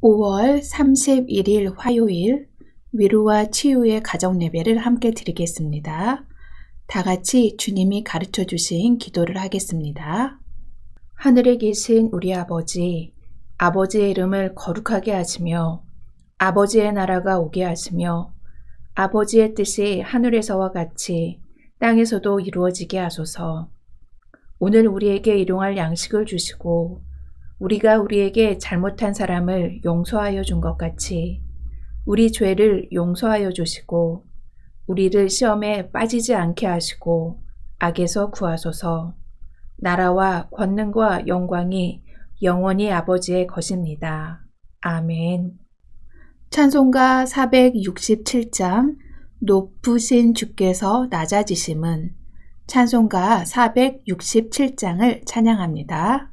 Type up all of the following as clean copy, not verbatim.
5월 31일 화요일 위로와 치유의 가정 예배를 함께 드리겠습니다. 다 같이 주님이 가르쳐 주신 기도를 하겠습니다. 하늘에 계신 우리 아버지, 아버지의 이름을 거룩하게 하시며 아버지의 나라가 오게 하시며 아버지의 뜻이 하늘에서와 같이 땅에서도 이루어지게 하소서. 오늘 우리에게 일용할 양식을 주시고 우리가 우리에게 잘못한 사람을 용서하여 준 것 같이 우리 죄를 용서하여 주시고 우리를 시험에 빠지지 않게 하시고 악에서 구하소서. 나라와 권능과 영광이 영원히 아버지의 것입니다. 아멘. 찬송가 467장 높으신 주께서 낮아지심은 찬송가 467장을 찬양합니다.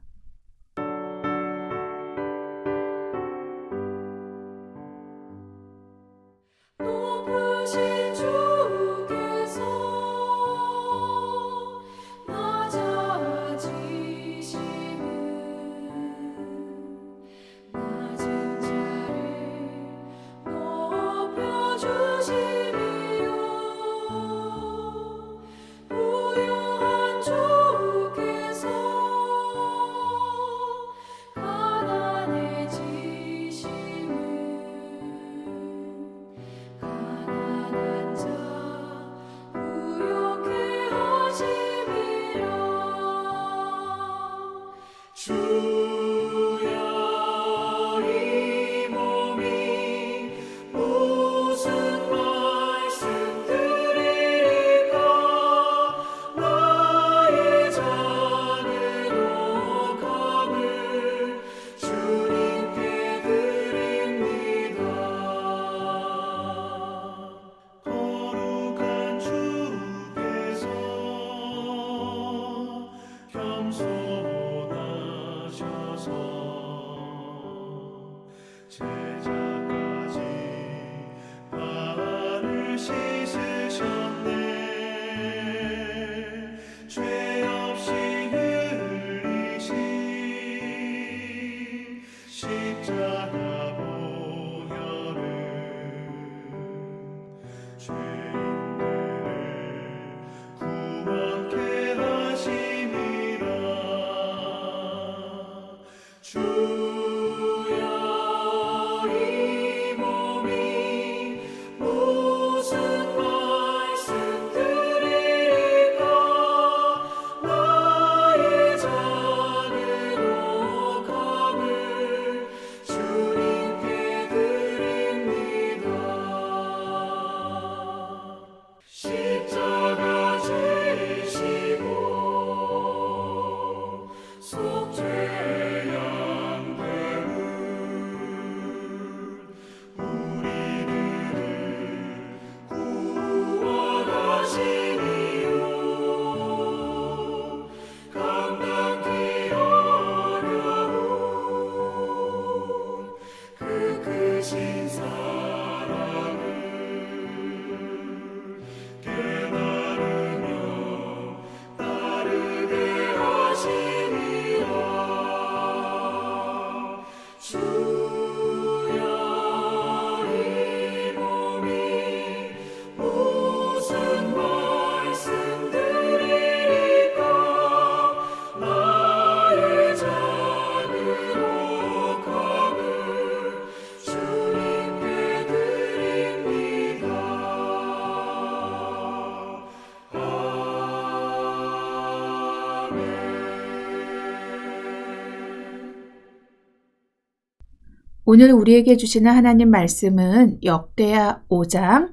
오늘 우리에게 주시는 하나님 말씀은 역대하 5장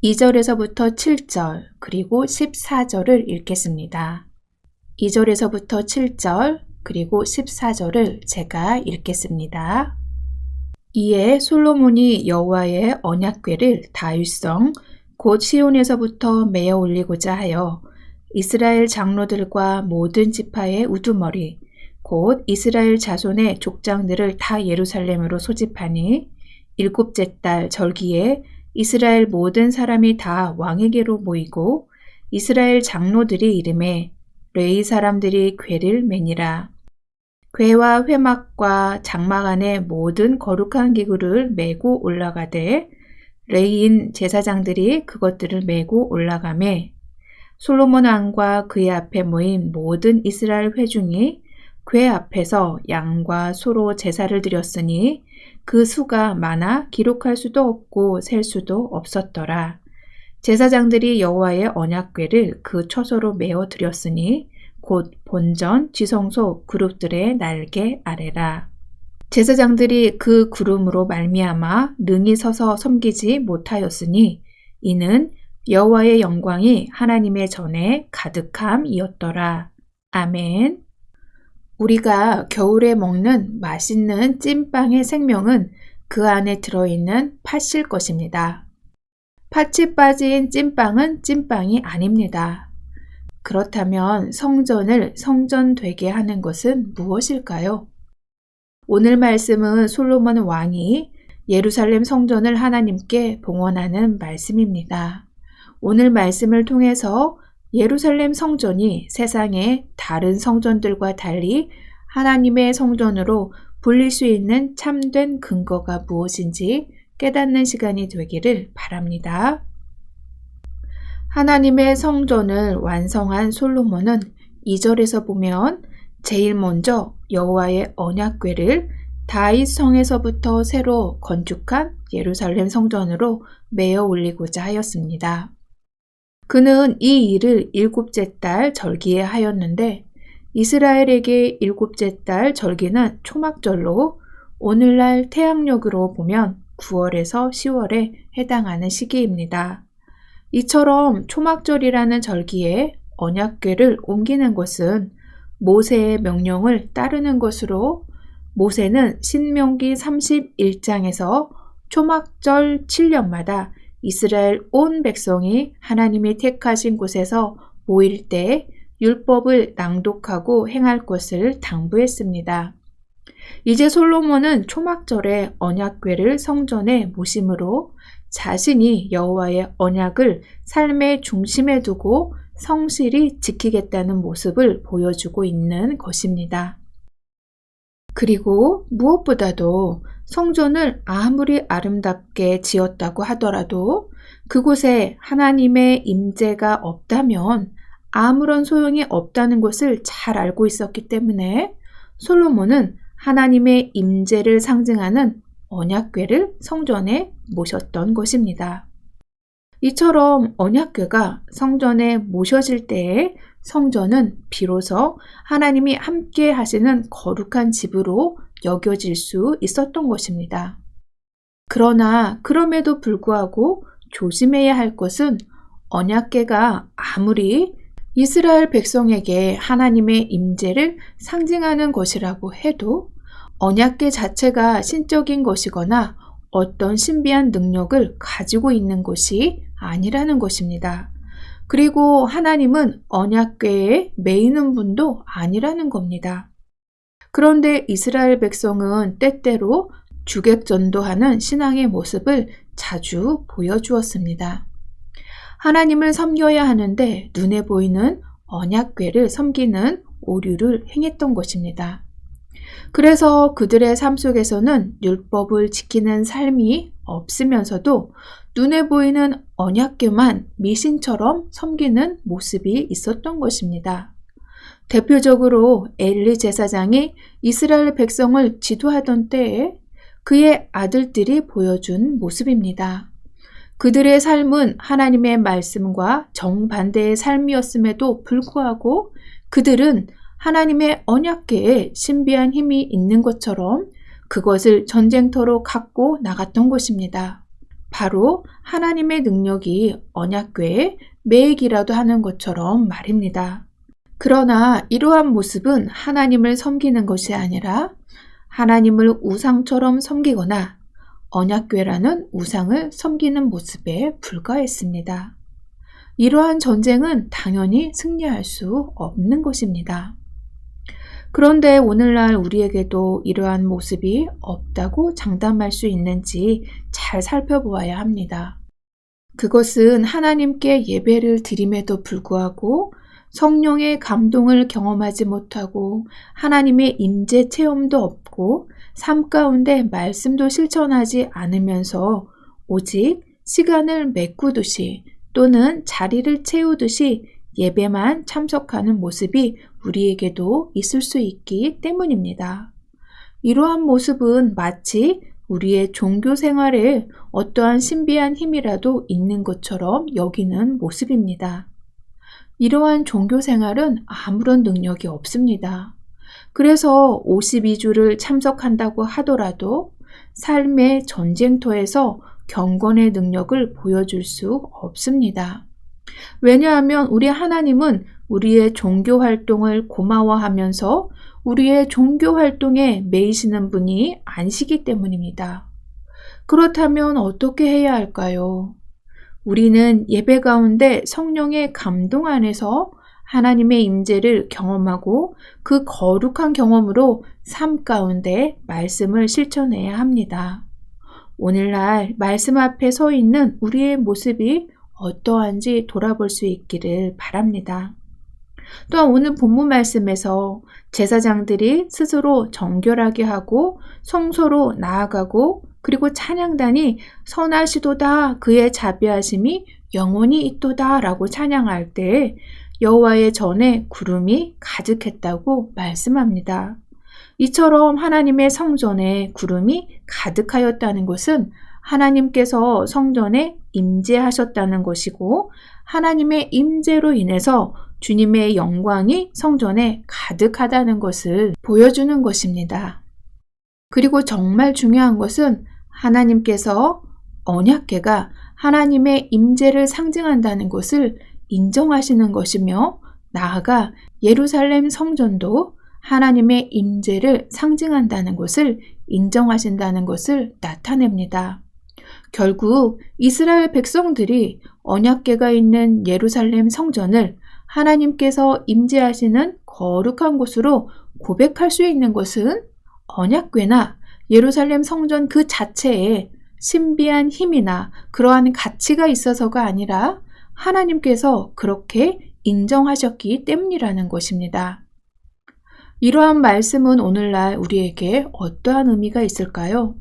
2절에서부터 7절 그리고 14절을 읽겠습니다. 2절에서부터 7절 그리고 14절을 제가 읽겠습니다. 이에 솔로몬이 여호와의 언약궤를 다윗성 곧 시온에서부터 메어 올리고자 하여 이스라엘 장로들과 모든 지파의 우두머리 곧 이스라엘 자손의 족장들을 다 예루살렘으로 소집하니 일곱째 달 절기에 이스라엘 모든 사람이 다 왕에게로 모이고 이스라엘 장로들이 이름에 레위 사람들이 궤를 매니라. 궤와 회막과 장막 안에 모든 거룩한 기구를 메고 올라가되 레위인 제사장들이 그것들을 메고 올라가매 솔로몬 왕과 그의 앞에 모인 모든 이스라엘 회중이 궤 앞에서 양과 소로 제사를 드렸으니 그 수가 많아 기록할 수도 없고 셀 수도 없었더라. 제사장들이 여호와의 언약궤를 그 처소로 메어 드렸으니 곧 본전, 지성소 그룹들의 날개 아래라. 제사장들이 그 구름으로 말미암아 능히 서서 섬기지 못하였으니 이는 여호와의 영광이 하나님의 전에 가득함이었더라. 아멘. 우리가 겨울에 먹는 맛있는 찐빵의 생명은 그 안에 들어있는 팥일 것입니다. 팥이 빠진 찐빵은 찐빵이 아닙니다. 그렇다면 성전을 성전되게 하는 것은 무엇일까요? 오늘 말씀은 솔로몬 왕이 예루살렘 성전을 하나님께 봉헌하는 말씀입니다. 오늘 말씀을 통해서 예루살렘 성전이 세상의 다른 성전들과 달리 하나님의 성전으로 불릴 수 있는 참된 근거가 무엇인지 깨닫는 시간이 되기를 바랍니다. 하나님의 성전을 완성한 솔로몬은 2절에서 보면 제일 먼저 여호와의 언약궤를 다윗 성에서부터 새로 건축한 예루살렘 성전으로 메어 올리고자 하였습니다. 그는 이 일을 일곱째 달 절기에 하였는데 이스라엘에게 일곱째 달 절기는 초막절로 오늘날 태양력으로 보면 9월에서 10월에 해당하는 시기입니다. 이처럼 초막절이라는 절기에 언약궤를 옮기는 것은 모세의 명령을 따르는 것으로 모세는 신명기 31장에서 초막절 7년마다 이스라엘 온 백성이 하나님이 택하신 곳에서 모일 때 율법을 낭독하고 행할 것을 당부했습니다. 이제 솔로몬은 초막절에 언약궤를 성전에 모심으로 자신이 여호와의 언약을 삶의 중심에 두고 성실히 지키겠다는 모습을 보여주고 있는 것입니다. 그리고 무엇보다도 성전을 아무리 아름답게 지었다고 하더라도 그곳에 하나님의 임재가 없다면 아무런 소용이 없다는 것을 잘 알고 있었기 때문에 솔로몬은 하나님의 임재를 상징하는 언약궤를 성전에 모셨던 것입니다. 이처럼 언약궤가 성전에 모셔질 때에 성전은 비로소 하나님이 함께 하시는 거룩한 집으로 여겨질 수 있었던 것입니다. 그러나 그럼에도 불구하고 조심해야 할 것은 언약궤가 아무리 이스라엘 백성에게 하나님의 임재를 상징하는 것이라고 해도 언약궤 자체가 신적인 것이거나 어떤 신비한 능력을 가지고 있는 것이 아니라는 것입니다. 그리고 하나님은 언약궤에 매이는 분도 아니라는 겁니다. 그런데 이스라엘 백성은 때때로 주객전도하는 신앙의 모습을 자주 보여주었습니다. 하나님을 섬겨야 하는데 눈에 보이는 언약궤를 섬기는 오류를 행했던 것입니다. 그래서 그들의 삶 속에서는 율법을 지키는 삶이 없으면서도 눈에 보이는 언약궤만 미신처럼 섬기는 모습이 있었던 것입니다. 대표적으로 엘리 제사장이 이스라엘 백성을 지도하던 때에 그의 아들들이 보여준 모습입니다. 그들의 삶은 하나님의 말씀과 정반대의 삶이었음에도 불구하고 그들은 하나님의 언약궤에 신비한 힘이 있는 것처럼 그것을 전쟁터로 갖고 나갔던 것입니다. 바로 하나님의 능력이 언약궤에 매이기라도 하는 것처럼 말입니다. 그러나 이러한 모습은 하나님을 섬기는 것이 아니라 하나님을 우상처럼 섬기거나 언약궤라는 우상을 섬기는 모습에 불과했습니다. 이러한 전쟁은 당연히 승리할 수 없는 것입니다. 그런데 오늘날 우리에게도 이러한 모습이 없다고 장담할 수 있는지 잘 살펴보아야 합니다. 그것은 하나님께 예배를 드림에도 불구하고 성령의 감동을 경험하지 못하고 하나님의 임재 체험도 없고 삶 가운데 말씀도 실천하지 않으면서 오직 시간을 메꾸듯이 또는 자리를 채우듯이 예배만 참석하는 모습이 우리에게도 있을 수 있기 때문입니다. 이러한 모습은 마치 우리의 종교 생활에 어떠한 신비한 힘이라도 있는 것처럼 여기는 모습입니다. 이러한 종교 생활은 아무런 능력이 없습니다. 그래서 52주를 참석한다고 하더라도 삶의 전쟁터에서 경건의 능력을 보여줄 수 없습니다. 왜냐하면 우리 하나님은 우리의 종교 활동을 고마워하면서 우리의 종교 활동에 매이시는 분이 아니시기 때문입니다. 그렇다면 어떻게 해야 할까요? 우리는 예배 가운데 성령의 감동 안에서 하나님의 임재를 경험하고 그 거룩한 경험으로 삶 가운데 말씀을 실천해야 합니다. 오늘날 말씀 앞에 서 있는 우리의 모습이 어떠한지 돌아볼 수 있기를 바랍니다. 또한 오늘 본문 말씀에서 제사장들이 스스로 정결하게 하고 성소로 나아가고 그리고 찬양단이 선하시도다 그의 자비하심이 영원히 있도다 라고 찬양할 때 여호와의 전에 구름이 가득했다고 말씀합니다. 이처럼 하나님의 성전에 구름이 가득하였다는 것은 하나님께서 성전에 임재하셨다는 것이고 하나님의 임재로 인해서 주님의 영광이 성전에 가득하다는 것을 보여주는 것입니다. 그리고 정말 중요한 것은 하나님께서 언약궤가 하나님의 임재를 상징한다는 것을 인정하시는 것이며 나아가 예루살렘 성전도 하나님의 임재를 상징한다는 것을 인정하신다는 것을 나타냅니다. 결국 이스라엘 백성들이 언약궤가 있는 예루살렘 성전을 하나님께서 임재하시는 거룩한 곳으로 고백할 수 있는 것은 언약궤나 예루살렘 성전 그 자체에 신비한 힘이나 그러한 가치가 있어서가 아니라 하나님께서 그렇게 인정하셨기 때문이라는 것입니다. 이러한 말씀은 오늘날 우리에게 어떠한 의미가 있을까요?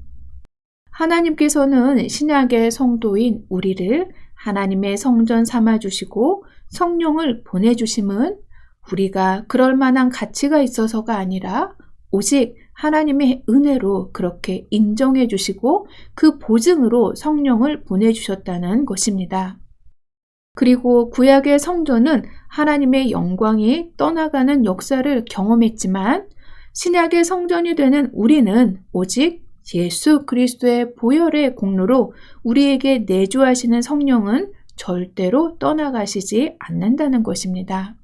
하나님께서는 신약의 성도인 우리를 하나님의 성전 삼아주시고 성령을 보내주심은 우리가 그럴 만한 가치가 있어서가 아니라 오직 하나님의 은혜로 그렇게 인정해 주시고 그 보증으로 성령을 보내주셨다는 것입니다. 그리고 구약의 성전은 하나님의 영광이 떠나가는 역사를 경험했지만 신약의 성전이 되는 우리는 오직 예수 그리스도의 보혈의 공로로 우리에게 내주하시는 성령은 절대로 떠나가시지 않는다는 것입니다.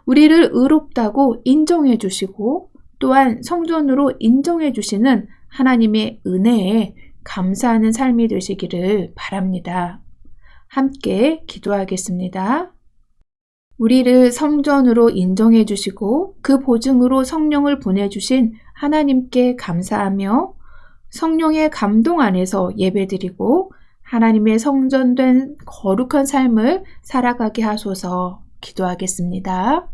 우리를 의롭다고 인정해 주시고 또한 성전으로 인정해 주시는 하나님의 은혜에 감사하는 삶이 되시기를 바랍니다. 함께 기도하겠습니다. 우리를 성전으로 인정해 주시고 그 보증으로 성령을 보내주신 하나님께 감사하며 성령의 감동 안에서 예배드리고 하나님의 성전된 거룩한 삶을 살아가게 하소서. 기도하겠습니다.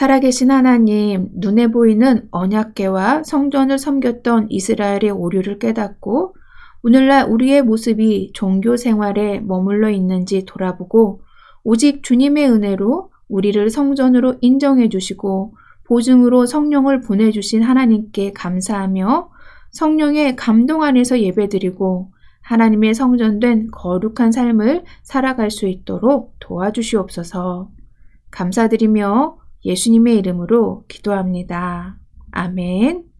살아계신 하나님, 눈에 보이는 언약궤와 성전을 섬겼던 이스라엘의 오류를 깨닫고 오늘날 우리의 모습이 종교 생활에 머물러 있는지 돌아보고 오직 주님의 은혜로 우리를 성전으로 인정해 주시고 보증으로 성령을 보내주신 하나님께 감사하며 성령의 감동 안에서 예배드리고 하나님의 성전된 거룩한 삶을 살아갈 수 있도록 도와주시옵소서. 감사드리며 예수님의 이름으로 기도합니다. 아멘.